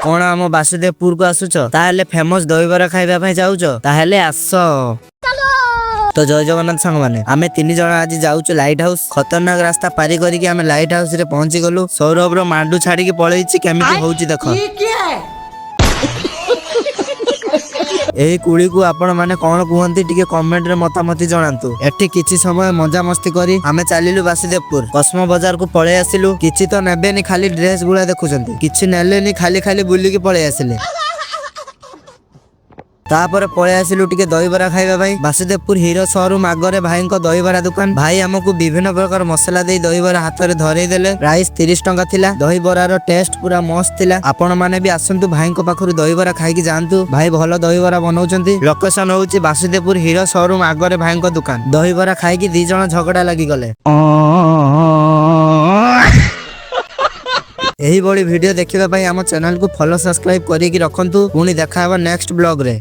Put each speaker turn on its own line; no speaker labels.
कौन आम बासुदेवपुर को आसुच ताहले फेमस दहीबरा खाइबा ପାଇଁ जाउच ताहले आस। तो जय जगन्नाथ सांग माने आमे 3 जण आज जाउच लाइट हाउस। खतरनाक रास्ता पारी करिक आमे लाइट हाउस रे पहुंची गलु। सौरभ रो मांडू छाड़ी के पळेइछि केमिति होउछि देखो। एही कुड़ी को आपण माने कोन कहंती टिके कमेंट रे मतामती जणांतु। एठी किछि समय मजा मस्ती करी आमे चालिलु बासुदेवपुर कस्मो बाजार को पळे आसिलु। किछि तो नेबेनी खाली ड्रेस गुला देखुचंती किछि नेलेनी खाली खाली बुली के पळे आसिले। तापर पळे आसिलु टिके दहीबरा खाइबा भाई। बासुदेवपुर हीरो शोरूम आगरे भाई को दहीबरा दुकान। भाई हमको विभिन्न प्रकार मसला दे दहीबरा हाथ रे धरई देले। प्राइस 30 टंका थिला। दहीबरा रो टेस्ट पूरा मस्त थिला। आपण माने भी आसंतु भाई को पाखरु दहीबरा खाइ कि जानतु। भाई भलो दहीबरा बनाउचंती। लोकेशन होउची बासुदेवपुर हीरो शोरूम आगरे भाई को दुकान। दहीबरा खाइ कि 2 जण झगड़ा लागी गले। एही बड़ी वीडियो देखिबा पई हम चैनल को फॉलो सब्सक्राइब करी कि रखंतु। पुनी देखा हबा नेक्स्ट ब्लॉग रे।